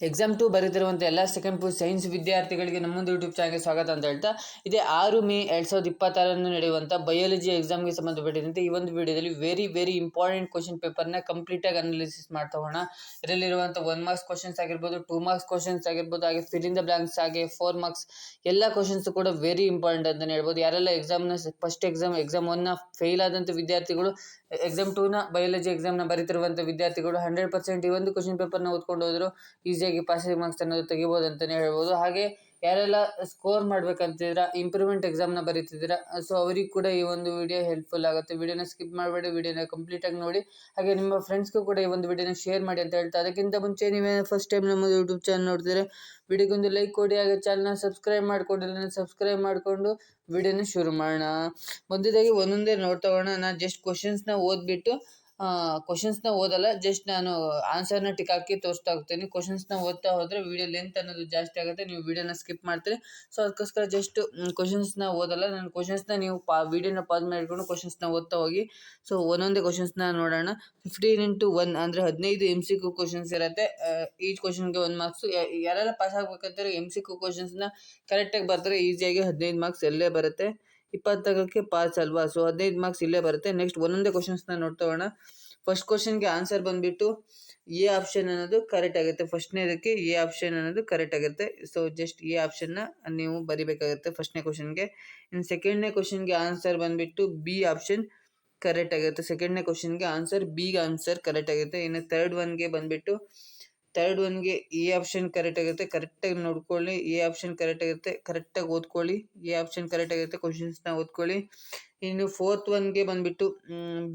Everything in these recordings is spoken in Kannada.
ಎಕ್ಸಾಮ್ 2 ಬರೀತಿರುವಂಥ ಎಲ್ಲ ಸೆಕೆಂಡ್ ಪಿ ಯು ಸೈನ್ಸ್ ವಿದ್ಯಾರ್ಥಿಗಳಿಗೆ ನಮ್ಮೊಂದು ಯೂಟ್ಯೂಬ್ ಚಾನಲ್ಗೆ ಸ್ವಾಗತ ಅಂತ ಹೇಳ್ತಾ, ಇದೇ 6 ಮೇ 2026 ನಡೆಯುವಂಥ ಬಯಾಲಜಿ ಎಕ್ಸಾಮ್ಗೆ ಸಂಬಂಧಪಟ್ಟಿದಂತೆ ಈ ಒಂದು ವಿಡಿಯೋದಲ್ಲಿ ವೆರಿ ಇಂಪಾರ್ಟೆಂಟ್ ಕ್ವಶನ್ ಪೇಪರ್ನ ಕಂಪ್ಲೀಟಾಗಿ ಅನಾಲಿಸಿಸ್ ಮಾಡ್ತಾ ಹೋಗೋಣ. ಇದರಲ್ಲಿರುವಂಥ 1 ಮಾರ್ಕ್ಸ್ ಕ್ವಶನ್ಸ್ ಆಗಿರ್ಬೋದು, 2 ಮಾರ್ಕ್ಸ್ ಕ್ವಶನ್ಸ್ ಆಗಿರ್ಬೋದು, ಹಾಗೆ ಫಿಲ್ ಇನ್ ದ ಬ್ಲಾಂಕ್ಸ್, ಹಾಗೆ 4 ಮಾರ್ಕ್ಸ್ ಎಲ್ಲ ಕ್ವಶನ್ಸ್ ಕೂಡ ವೆರಿ ಇಂಪಾರ್ಟೆಂಟ್ ಅಂತಲೇ ಹೇಳ್ಬೋದು. ಯಾರೆಲ್ಲ ಫಸ್ಟ್ ಎಕ್ಸಾಮ್ 1ನ ಫೇಲ್ ಆದಂಥ ವಿದ್ಯಾರ್ಥಿಗಳು ಎಕ್ಸಾಮ್ 2ನ ಬಯಾಲಜಿ ಎಕ್ಸಾಮ್ನ ಬರೀತಿರುವಂಥ ವಿದ್ಯಾರ್ಥಿಗಳು 100% ಈ ಒಂದು ಕ್ವಶನ್ ಪೇಪರ್ನ ಓದ್ಕೊಂಡು ಹೋದ್ರು ಈಸಿಯಾಗಿ ಪಾಸಿಂಗ್ ಮಾರ್ಕ್ಸ್ ಅನ್ನೋದು ತೆಗಿಬೋದು ಅಂತಲೇ ಹೇಳ್ಬೋದು. ಹಾಗೆ ಯಾರೆಲ್ಲ ಸ್ಕೋರ್ ಮಾಡ್ಬೇಕಂತಿದ್ದೀರಾ, ಇಂಪ್ರೂವ್ಮೆಂಟ್ ಎಕ್ಸಾಮ್ನ ಬರೀತಿದ್ದೀರಾ, ಸೊ ಅವ್ರಿಗೆ ಕೂಡ ಈ ಒಂದು ವಿಡಿಯೋ ಹೆಲ್ಪ್ಫುಲ್ ಆಗುತ್ತೆ. ವಿಡಿಯೋನ ಸ್ಕಿಪ್ ಮಾಡಬೇಡಿ, ವಿಡಿಯೋನ ಕಂಪ್ಲೀಟಾಗಿ ನೋಡಿ, ಹಾಗೆ ನಿಮ್ಮ ಫ್ರೆಂಡ್ಸ್ಗೂ ಕೂಡ ಈ ಒಂದು ವಿಡಿಯೋನ ಶೇರ್ ಮಾಡಿ ಅಂತ ಹೇಳ್ತಾ, ಅದಕ್ಕಿಂತ ಮುಂಚೆ ನೀವೇ ಫಸ್ಟ್ ಟೈಮ್ ನಮ್ಮ ಯೂಟ್ಯೂಬ್ ಚಾನಲ್ ನೋಡ್ತಿದ್ರೆ ವಿಡಿಯೋಗೊಂದು ಲೈಕ್ ಕೊಡಿ, ಹಾಗೆ ಚಾನಲ್ನ ಸಬ್ಸ್ಕ್ರೈಬ್ ಮಾಡ್ಕೊಂಡಿಲ್ಲ ಸಬ್ಸ್ಕ್ರೈಬ್ ಮಾಡಿಕೊಂಡು ವಿಡಿಯೋನ ಶುರು ಮಾಡೋಣ. ಮೊದಲಾಗಿ ಒಂದೊಂದೇ ನೋಡ್ತಾ ಹೋಗೋಣ. ನಾನು ಜಸ್ಟ್ ಕ್ವಶನ್ಸ್ನ ಓದ್ಬಿಟ್ಟು ಕ್ವಶನ್ಸ್ನ ಓದಲ್ಲ, ಜಸ್ಟ್ ನಾನು ಆನ್ಸರ್ನ ಟಿಕ್ ಹಾಕಿ ತೋರಿಸ್ತಾ ಹೋಗ್ತೀನಿ. ಕ್ವಶನ್ಸ್ನ ಓದ್ತಾ ಹೋದರೆ ವಿಡಿಯೋ ಲೆಂತ್ ಅನ್ನೋದು ಜಾಸ್ತಿ ಆಗುತ್ತೆ, ನೀವು ವಿಡಿಯೋನ ಸ್ಕಿಪ್ ಮಾಡ್ತೀರಿ. ಸೊ ಅದಕ್ಕೋಸ್ಕರ ಜಸ್ಟ್ ಕ್ವಶನ್ಸ್ನ ಓದಲ್ಲ, ನಾನು ಕ್ವಶನ್ಸ್ನ ನೀವು ವಿಡಿಯೋನ ಪಾಸ್ ಮಾಡಿಕೊಂಡು ಕ್ವಶನ್ಸ್ನ ಓದ್ತಾ ಹೋಗಿ. ಸೊ ಒಂದೊಂದೇ ಕ್ವಶನ್ಸ್ನ ನೋಡೋಣ. 15x1 ಅಂದರೆ 15 MCQ ಕ್ವಶನ್ಸ್ ಇರುತ್ತೆ. ಈಚ್ ಕ್ವಶನ್ಗೆ 1 ಮಾರ್ಕ್ಸು. ಯಾರೆಲ್ಲ ಪಾಸ್ ಆಗ್ಬೇಕಂತಾರೆ MCQ ಕ್ವಶನ್ಸ್ನ ಕರೆಕ್ಟಾಗಿ ಬರ್ತಾರೆ, ಈಸಿಯಾಗಿ 15 ಮಾರ್ಕ್ಸ್ ಎಲ್ಲೇ ಬರುತ್ತೆ. 20ಕ್ಕೆ ಪಾಸ್ ಅಲ್ವಾ, ಸೊ 15 ಮಾರ್ಕ್ಸ್ ಇಲ್ಲೇ ಬರುತ್ತೆ. ನೆಕ್ಸ್ಟ್ ಒಂದೊಂದೇ ಕ್ವಶನ್ಸ್ನ ನೋಡ್ತಾ ಹೋಗೋಣ. ಫಸ್ಟ್ ಕ್ವಶನ್ಗೆ ಆನ್ಸರ್ ಬಂದುಬಿಟ್ಟು ಎ ಆಪ್ಷನ್ ಅನ್ನೋದು ಕರೆಕ್ಟ್ ಆಗುತ್ತೆ. ಫಸ್ಟ್ನೇದಕ್ಕೆ ಎ ಆಪ್ಷನ್ ಅನ್ನೋದು ಕರೆಕ್ಟ್ ಆಗುತ್ತೆ. ಸೊ ಜಸ್ಟ್ ಎ ಆಪ್ಷನ್ನ ನೀವು ಬರಿಬೇಕಾಗುತ್ತೆ ಫಸ್ಟ್ನೇ ಕ್ವಶನ್ಗೆ. ಇನ್ನು ಸೆಕೆಂಡ್ನೇ ಕ್ವಶನ್ಗೆ ಆನ್ಸರ್ ಬಂದುಬಿಟ್ಟು ಬಿ ಆಪ್ಷನ್ ಕರೆಕ್ಟ್ ಆಗುತ್ತೆ. ಸೆಕೆಂಡ್ನೇ ಕ್ವಶನ್ಗೆ ಆನ್ಸರ್ ಬಿ ಆನ್ಸರ್ ಕರೆಕ್ಟ್ ಆಗುತ್ತೆ. ಇನ್ನು ಥರ್ಡ್ ಒನ್ಗೆ ಎ ಆಪ್ಷನ್ ಕರೆಕ್ಟ್ ಆಗುತ್ತೆ. ಕರೆಕ್ಟಾಗಿ ನೋಡ್ಕೊಳ್ಳಿ, ಎ ಆಪ್ಷನ್ ಕರೆಕ್ಟ್ ಆಗುತ್ತೆ. ಕರೆಕ್ಟಾಗಿ ಓದ್ಕೊಳ್ಳಿ, ಎ ಆಪ್ಷನ್ ಕರೆಕ್ಟ್ ಆಗುತ್ತೆ. ಕ್ವಶನ್ಸ್ನ ಓದ್ಕೊಳ್ಳಿ. ಇನ್ನು ಫೋರ್ತ್ ಒನ್ಗೆ ಬಂದುಬಿಟ್ಟು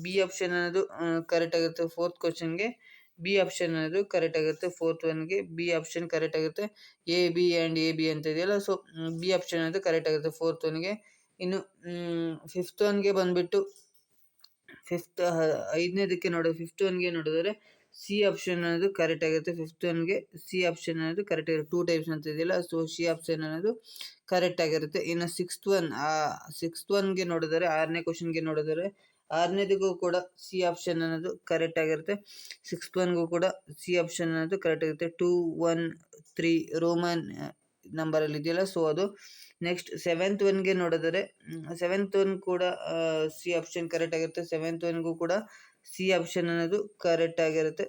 ಬಿ ಆಪ್ಷನ್ ಅನ್ನೋದು ಕರೆಕ್ಟ್ ಆಗುತ್ತೆ. ಫೋರ್ತ್ ಕ್ವಶನ್ಗೆ ಬಿ ಆಪ್ಷನ್ ಅನ್ನೋದು ಕರೆಕ್ಟ್ ಆಗುತ್ತೆ. ಫೋರ್ತ್ ಒನ್ಗೆ ಬಿ ಆಪ್ಷನ್ ಕರೆಕ್ಟ್ ಆಗುತ್ತೆ. A B and A B ಅಂತ ಇದೆಯಲ್ಲ, ಸೊ ಬಿ ಆಪ್ಷನ್ ಅನ್ನೋದು ಕರೆಕ್ಟ್ ಆಗುತ್ತೆ ಫೋರ್ತ್ ಒನ್ಗೆ. ಇನ್ನು ಫಿಫ್ತ್ ಒನ್ಗೆ ಬಂದುಬಿಟ್ಟು ಐದನೇದಕ್ಕೆ ಫಿಫ್ತ್ ಒನ್ಗೆ ನೋಡಿದರೆ ಸಿ ಆಪ್ಷನ್ ಅನ್ನೋದು ಕರೆಕ್ಟ್ ಆಗುತ್ತೆ. ಫಿಫ್ತ್ ಒನ್ಗೆ ಸಿ ಆಪ್ಷನ್ ಅನ್ನೋದು ಕರೆಕ್ಟ್ ಆಗಿರುತ್ತೆ. 2 ಟೈಪ್ಸ್ ಅಂತ ಇದೆಯಲ್ಲ, ಸೊ ಸಿ ಆಪ್ಷನ್ ಅನ್ನೋದು ಕರೆಕ್ಟ್ ಆಗಿರುತ್ತೆ. ಇನ್ನು ಸಿಕ್ಸ್ತ್ ಒನ್ಗೆ ನೋಡಿದರೆ 6ನೇ ಕ್ವಶನ್ಗೆ ನೋಡಿದರೆ 6ನೇದಕ್ಕೂ ಕೂಡ ಸಿ ಆಪ್ಷನ್ ಅನ್ನೋದು ಕರೆಕ್ಟ್ ಆಗಿರುತ್ತೆ. 6th ಒನ್ಗೂ ಕೂಡ ಸಿ ಆಪ್ಷನ್ ಅನ್ನೋದು ಕರೆಕ್ಟ್ ಆಗುತ್ತೆ. 2 1 3 ರೋಮನ್ ನಂಬರಲ್ಲಿ ಇದೆಯಲ್ಲ, ಸೊ ಅದು. ನೆಕ್ಸ್ಟ್ 7th ಒನ್ಗೆ ನೋಡಿದರೆ 7th ಒನ್ ಕೂಡ ಸಿ ಆಪ್ಷನ್ ಕರೆಕ್ಟ್ ಆಗಿರುತ್ತೆ. 7th ಒನ್ಗೂ ಕೂಡ ಸಿ ಆಪ್ಷನ್ ಅನ್ನೋದು ಕರೆಕ್ಟ್ ಆಗಿರುತ್ತೆ.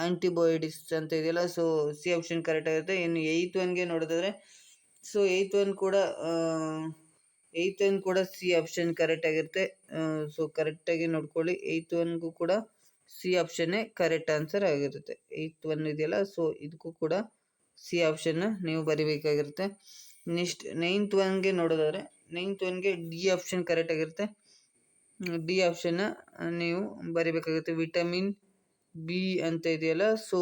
ಆಂಟಿಬಯೋಟಿಕ್ಸ್ ಅಂತ ಇದೆಯಲ್ಲ, ಸೊ ಸಿ ಆಪ್ಷನ್ ಕರೆಕ್ಟ್ ಆಗಿರುತ್ತೆ. ಇನ್ನು 8th ಒನ್ಗೆ ನೋಡಿದ್ರೆ, ಸೊ 8th ಒನ್ ಕೂಡ ಸಿ ಆಪ್ಷನ್ ಕರೆಕ್ಟ್ ಆಗಿರುತ್ತೆ. ಸೊ ಕರೆಕ್ಟಾಗಿ ನೋಡ್ಕೊಳ್ಳಿ, 8th ಒನ್ಗೂ ಕೂಡ ಸಿ ಆಪ್ಷನ್ನೇ ಕರೆಕ್ಟ್ ಆನ್ಸರ್ ಆಗಿರುತ್ತೆ. 8th ಒನ್ ಇದೆಯಲ್ಲ, ಸೊ ಇದಕ್ಕೂ ಕೂಡ ಸಿ ಆಪ್ಷನ್ನ ನೀವು ಬರಿಬೇಕಾಗಿರುತ್ತೆ. ನೆಕ್ಸ್ಟ್ 9th ಒನ್ಗೆ ನೋಡೋದಾದರೆ 9th ಒನ್ಗೆ ಡಿ ಆಪ್ಷನ್ ಕರೆಕ್ಟ್ ಆಗಿರುತ್ತೆ. ಡಿ ಆಪ್ಷನ್ನ ನೀವು ಬರಿಬೇಕಾಗುತ್ತೆ. ವಿಟಮಿನ್ ಬಿ ಅಂತ ಇದೆಯಲ್ಲ, ಸೊ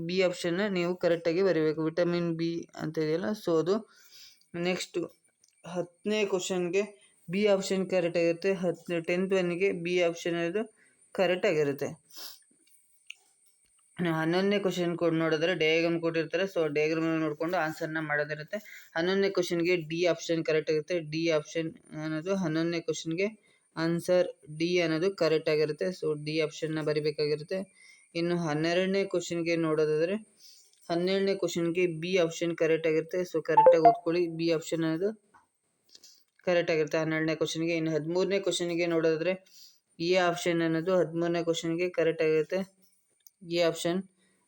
ಬಿ ಆಪ್ಷನ್ನ ನೀವು ಕರೆಕ್ಟಾಗಿ ಬರಿಬೇಕು. ವಿಟಮಿನ್ ಬಿ ಅಂತ ಇದೆಯಲ್ಲ, ಸೊ ಅದು. ನೆಕ್ಸ್ಟು 10ನೇ ಕ್ವಶನ್ಗೆ ಬಿ ಆಪ್ಷನ್ ಕರೆಕ್ಟ್ ಆಗಿರುತ್ತೆ. 10th ಒನ್ಗೆ ಬಿ ಆಪ್ಷನ್ ಅದು ಕರೆಕ್ಟ್ ಆಗಿರುತ್ತೆ. 11ನೇ ಕ್ವಶನ್ ನೋಡಿದ್ರೆ ಡಯಾಗ್ರಾಮ್ ಕೊಟ್ಟಿರ್ತಾರೆ, ಸೊ ಡಯಾಗ್ರಾಮ್ ನೋಡಿಕೊಂಡು ಆನ್ಸರ್ನ ಮಾಡೋದಿರುತ್ತೆ. 11ನೇ ಕ್ವಶನ್ಗೆ ಡಿ ಆಪ್ಷನ್ ಕರೆಕ್ಟ್ ಆಗುತ್ತೆ. ಡಿ ಆಪ್ಷನ್ ಅನ್ನೋದು 11ನೇ ಕ್ವಶನ್ಗೆ ಆನ್ಸರ್ ಡಿ ಅನ್ನೋದು ಕರೆಕ್ಟ್ ಆಗಿರುತ್ತೆ. ಸೊ ಡಿ ಆಪ್ಷನ್ನ ಬರಿಬೇಕಾಗಿರುತ್ತೆ. ಇನ್ನು 12ನೇ ಕ್ವಶನ್ಗೆ ನೋಡೋದಾದರೆ 12ನೇ ಕ್ವಶನ್ಗೆ ಬಿ ಆಪ್ಷನ್ ಕರೆಕ್ಟ್ ಆಗಿರುತ್ತೆ. ಸೊ ಕರೆಕ್ಟಾಗಿ ಓದ್ಕೊಳ್ಳಿ, ಬಿ ಆಪ್ಷನ್ ಅನ್ನೋದು ಕರೆಕ್ಟ್ ಆಗಿರುತ್ತೆ 12ನೇ ಕ್ವಶನ್ಗೆ. ಇನ್ನು 13ನೇ ಕ್ವಶನ್ಗೆ ನೋಡೋದಾದರೆ ಎ ಆಪ್ಷನ್ ಅನ್ನೋದು 13ನೇ ಕ್ವಶನ್ಗೆ ಕರೆಕ್ಟ್ ಆಗಿರುತ್ತೆ, ಎ ಆಪ್ಷನ್.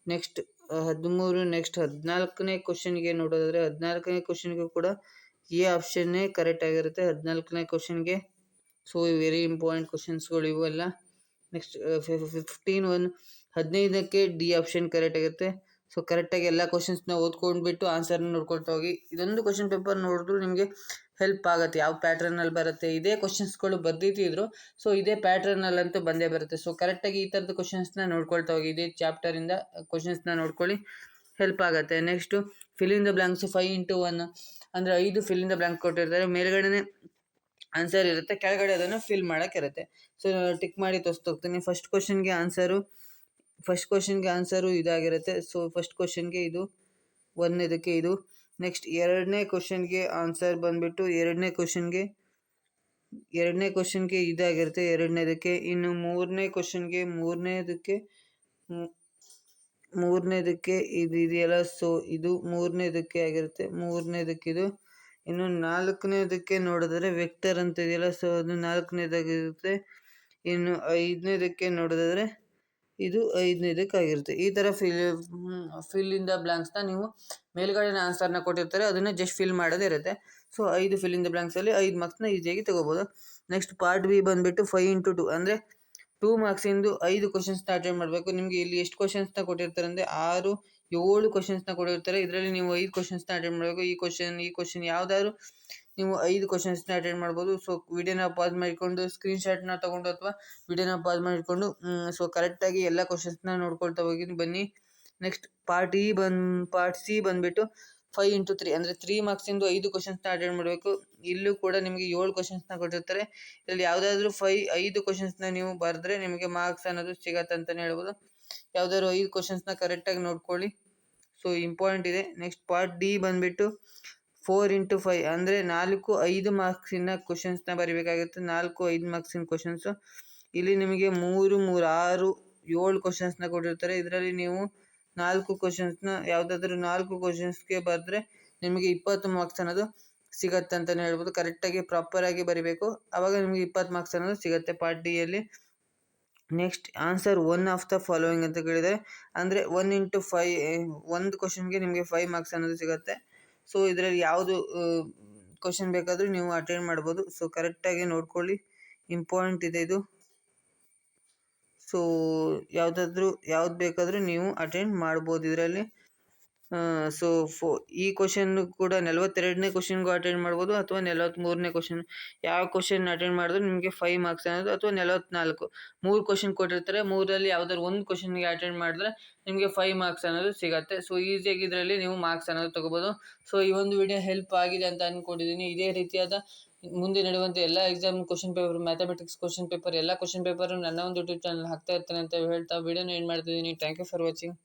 ನೆಕ್ಸ್ಟ್ 13. ನೆಕ್ಸ್ಟ್ 14ನೇ ಕ್ವಶನ್ಗೆ ನೋಡೋದಾದರೆ 14ನೇ ಕ್ವಶನ್ಗೂ ಕೂಡ ಎ ಆಪ್ಷನ್ನೇ ಕರೆಕ್ಟ್ ಆಗಿರುತ್ತೆ 14ನೇ ಕ್ವಶನ್ಗೆ. ಸೊ ವೆರಿ ಇಂಪಾರ್ಟೆಂಟ್ ಕ್ವಶನ್ಸ್ಗಳು ಇವೆಲ್ಲ. ನೆಕ್ಸ್ಟ್ 15ಕ್ಕೆ ಡಿ ಆಪ್ಷನ್ ಕರೆಕ್ಟ್ ಆಗುತ್ತೆ. ಸೊ ಕರೆಕ್ಟಾಗಿ ಎಲ್ಲ ಕ್ವಶನ್ಸ್ನ ಓದ್ಕೊಂಡ್ಬಿಟ್ಟು ಆನ್ಸರ್ನ ನೋಡ್ಕೊಳ್ತಾ ಹೋಗಿ. ಇದೊಂದು ಕ್ವಶನ್ ಪೇಪರ್ ನೋಡಿದ್ರು ನಿಮಗೆ ಹೆಲ್ಪ್ ಆಗುತ್ತೆ. ಯಾವ ಪ್ಯಾಟ್ರನಲ್ಲಿ ಬರುತ್ತೆ, ಇದೇ ಕ್ವಶನ್ಸ್ಗಳು ಬರ್ದಿಟ್ಟಿದ್ರು, ಸೊ ಇದೇ ಪ್ಯಾಟ್ರನಲ್ಲಂತೂ ಬಂದೇ ಬರುತ್ತೆ. ಸೊ ಕರೆಕ್ಟಾಗಿ ಈ ಥರದ ಕ್ವಶನ್ಸ್ನ ನೋಡ್ಕೊಳ್ತಾ ಹೋಗಿ, ಇದೇ ಚಾಪ್ಟರಿಂದ ಕ್ವಶನ್ಸ್ನ ನೋಡ್ಕೊಳ್ಳಿ, ಹೆಲ್ಪ್ ಆಗುತ್ತೆ. Next fill in the blanks 5x1 ಅಂದರೆ 5 ಫಿಲ್ ಇನ್ ದ ಬ್ಲಾಂಕ್ ಕೊಟ್ಟಿರ್ತಾರೆ. ಮೇಲ್ಗಡೆನೇ ಆನ್ಸರ್ ಇರುತ್ತೆ, ಕೆಳಗಡೆ ಅದನ್ನು ಫಿಲ್ ಮಾಡೋಕ್ಕಿರುತ್ತೆ. ಸೊ ಟಿಕ್ ಮಾಡಿ ತೋರಿಸ್ತಾ ಫಸ್ಟ್ ಕ್ವಶನ್ಗೆ ಆನ್ಸರು ಇದಾಗಿರುತ್ತೆ. ಸೊ ಫಸ್ಟ್ ಕ್ವಶನ್ಗೆ ಇದು, ಒಂದನೇದಕ್ಕೆ ಇದು. ನೆಕ್ಸ್ಟ್ 2ನೇ ಕ್ವಶನ್ಗೆ ಆನ್ಸರ್ ಬಂದುಬಿಟ್ಟು ಎರಡನೇ ಕ್ವಶನ್ಗೆ ಇದಾಗಿರುತ್ತೆ, ಎರಡನೇದಕ್ಕೆ. ಇನ್ನು 3ನೇ ಕ್ವಶನ್ಗೆ ಮೂರನೇದಕ್ಕೆ ಇದು ಇದೆಯಲ್ಲ, ಸೊ ಇದು ಮೂರನೇದಕ್ಕೆ ಆಗಿರುತ್ತೆ. ಮೂರನೇದಕ್ಕಿದು. ಇನ್ನು ನಾಲ್ಕನೇದಕ್ಕೆ ನೋಡಿದ್ರೆ ವೆಕ್ಟರ್ ಅಂತ ಇದೆಯಲ್ಲ, ಸೊ ಅದು ನಾಲ್ಕನೇದಾಗಿರುತ್ತೆ. ಇನ್ನು ಐದನೇದಕ್ಕೆ ನೋಡೋದಾದರೆ ಇದು ಐದನೇದಕ್ಕಾಗಿರುತ್ತೆ. ಈ ಥರ ಫಿಲ್ ಇನ್ ದ ಬ್ಲಾಂಕ್ಸ್ನ ನೀವು ಮೇಲ್ಗಡೆ ಆನ್ಸರ್ನ ಕೊಟ್ಟಿರ್ತಾರೆ, ಅದನ್ನು ಜಸ್ಟ್ ಫಿಲ್ ಮಾಡೋದೇ ಇರುತ್ತೆ. ಸೊ 5 ಫಿಲ್ ಇನ್ ದ ಬ್ಲಾಂಕ್ಸಲ್ಲಿ 5 ಮಾರ್ಕ್ಸ್ನ ಈಸಿಯಾಗಿ ತೊಗೋಬೋದು. ನೆಕ್ಸ್ಟ್ ಪಾರ್ಟ್ ಬಿ ಬಂದುಬಿಟ್ಟು 5 into 2 ಅಂದರೆ 2 ಮಾರ್ಕ್ಸಿಂದು 5 ಕ್ವಶನ್ಸ್ನ ಅಟೆಂಡ್ ಮಾಡಬೇಕು. ನಿಮಗೆ ಇಲ್ಲಿ ಎಷ್ಟು ಕ್ವಶನ್ಸ್ನ ಕೊಟ್ಟಿರ್ತಾರೆ ಅಂದರೆ 6, 7 ಕ್ವಶನ್ಸ್ನ ಕೊಟ್ಟಿರ್ತಾರೆ. ಇದರಲ್ಲಿ ನೀವು 5 ಕ್ವಶನ್ಸ್ನ ಅಟೆಂಡ್ ಮಾಡಬೇಕು. ಈ ಕ್ವಶನ್ ಯಾವುದಾದ್ರು ನೀವು 5 ಕ್ವಶನ್ಸ್ನ ಅಟೆಂಡ್ ಮಾಡ್ಬೋದು. ಸೊ ವಿಡಿಯೋನ ಪಾಸ್ ಮಾಡಿಕೊಂಡು ಸ್ಕ್ರೀನ್ಶಾಟ್ನ ತೊಗೊಂಡು ಅಥವಾ ವಿಡಿಯೋನ ಪಾಸ್ ಮಾಡಿಕೊಂಡು ಸೊ ಕರೆಕ್ಟಾಗಿ ಎಲ್ಲ ಕ್ವಶನ್ಸ್ನ ನೋಡ್ಕೊಳ್ತಾ ಹೋಗಿ ಬನ್ನಿ. ನೆಕ್ಸ್ಟ್ ಪಾರ್ಟ್ ಸಿ ಬಂದುಬಿಟ್ಟು 5 into 3 ಅಂದರೆ 3 ಮಾರ್ಕ್ಸಿಂದು 5 ಕ್ವಶನ್ಸ್ನ ಅಟೆಂಡ್ ಮಾಡಬೇಕು. ಇಲ್ಲೂ ಕೂಡ ನಿಮಗೆ 7 ಕ್ವಶನ್ಸ್ನ ಕೊಟ್ಟಿರ್ತಾರೆ. ಇದರಲ್ಲಿ ಯಾವುದಾದ್ರೂ 5 ಕ್ವಶನ್ಸ್ನ ನೀವು ಬರೆದ್ರೆ ನಿಮಗೆ ಮಾರ್ಕ್ಸ್ ಅನ್ನೋದು ಸಿಗತ್ತೆ ಅಂತಲೇ ಹೇಳ್ಬೋದು. ಯಾವುದಾದ್ರು 5 ಕ್ವಶನ್ಸ್ನ ಕರೆಕ್ಟಾಗಿ ನೋಡ್ಕೊಳ್ಳಿ. ಸೊ ಇಂಪಾರ್ಟೆಂಟ್ ಇದೆ. ನೆಕ್ಸ್ಟ್ ಪಾರ್ಟ್ ಡಿ ಬಂದುಬಿಟ್ಟು 4 into 5 ಅಂದರೆ 4, 5 ಮಾರ್ಕ್ಸಿನ ಕ್ವಶನ್ಸ್ನ ಬರೀಬೇಕಾಗುತ್ತೆ. 4, 5 ಮಾರ್ಕ್ಸಿನ ಕ್ವಶನ್ಸು. ಇಲ್ಲಿ ನಿಮಗೆ 3, 3, 6, 7 ಕ್ವಶನ್ಸ್ನ ಕೊಟ್ಟಿರ್ತಾರೆ. ಇದರಲ್ಲಿ ನೀವು 4 ಕ್ವಶನ್ಸ್ನ ಯಾವುದಾದ್ರೂ 4 ಕ್ವಶನ್ಸ್ಗೆ ಬರೆದ್ರೆ ನಿಮಗೆ 20 ಮಾರ್ಕ್ಸ್ ಅನ್ನೋದು ಸಿಗತ್ತೆ ಅಂತಲೇ ಹೇಳ್ಬೋದು. ಕರೆಕ್ಟಾಗಿ ಪ್ರಾಪರಾಗಿ ಬರೀಬೇಕು, ಆವಾಗ ನಿಮಗೆ 20 ಮಾರ್ಕ್ಸ್ ಅನ್ನೋದು ಸಿಗುತ್ತೆ ಪಾರ್ಟ್ ಡಿಯಲ್ಲಿ. Next answer 1 of the following ಅಂತ ಕೇಳಿದರೆ ಅಂದರೆ 1 into 5 ಒಂದು ಕ್ವಶನ್ಗೆ ನಿಮಗೆ 5 ಮಾರ್ಕ್ಸ್ ಅನ್ನೋದು ಸಿಗುತ್ತೆ. ಸೊ ಇದರಲ್ಲಿ ಯಾವುದು ಕ್ವಶನ್ ಬೇಕಾದರೂ ನೀವು ಅಟೆಂಡ್ ಮಾಡ್ಬೋದು. ಸೊ ಕರೆಕ್ಟಾಗಿ ನೋಡ್ಕೊಳ್ಳಿ, ಇಂಪಾರ್ಟೆಂಟ್ ಇದೆ ಇದು. ಸೊ ಯಾವ್ದು ಬೇಕಾದರೂ ನೀವು ಅಟೆಂಡ್ ಮಾಡ್ಬೋದು ಇದರಲ್ಲಿ. ಸೊ ಈ ಕ್ವಶನ್ ಕೂಡ 42ನೇ ಕ್ವಶನ್ಗೂ ಅಟೆಂಡ್ ಮಾಡ್ಬೋದು ಅಥವಾ 43ನೇ ಕ್ವಶನ್. ಯಾವ ಕ್ವಶನ್ ಅಟೆಂಡ್ ಮಾಡಿದ್ರು ನಿಮಗೆ 5 ಮಾರ್ಕ್ಸ್ ಅನ್ನೋದು, ಅಥವಾ 44 3 ಕ್ವಶನ್ ಕೊಟ್ಟಿರ್ತಾರೆ. 3ರಲ್ಲಿ ಯಾವುದಾದ್ರು ಒಂದು ಕ್ವಶನ್ಗೆ ಅಟೆಂಡ್ ಮಾಡಿದ್ರೆ ನಿಮಗೆ 5 ಮಾರ್ಕ್ಸ್ ಅನ್ನೋದು ಸಿಗುತ್ತೆ. ಸೊ ಈಸಿಯಾಗಿ ಇದರಲ್ಲಿ ನೀವು ಮಾರ್ಕ್ಸ್ ಅನ್ನೋದು ತೊಗೋಬೋದು. ಸೊ ಈ ಒಂದು ವಿಡಿಯೋ ಹೆಲ್ಪ್ ಆಗಿದೆ ಅಂತ ಅಂದ್ಕೊಂಡಿದ್ದೀನಿ. ಇದೇ ರೀತಿಯಾದ ಮುಂದೆ ನಡೆಯುವಂಥ ಎಲ್ಲ exam question paper, mathematics question paper, ಎಲ್ಲ ಕ್ವಶನ್ ಪೇಪರು ನನ್ನ ಒಂದು ಯೂಟ್ಯೂಬ್ ಚಾನಲ್ ಹಾಕ್ತಾ ಇರ್ತೇನೆ ಅಂತ ಹೇಳ್ತಾ ವಿಡಿಯೋನ ಎಂಡ್ ಮಾಡ್ತಿದ್ದೀನಿ. Thank you for watching.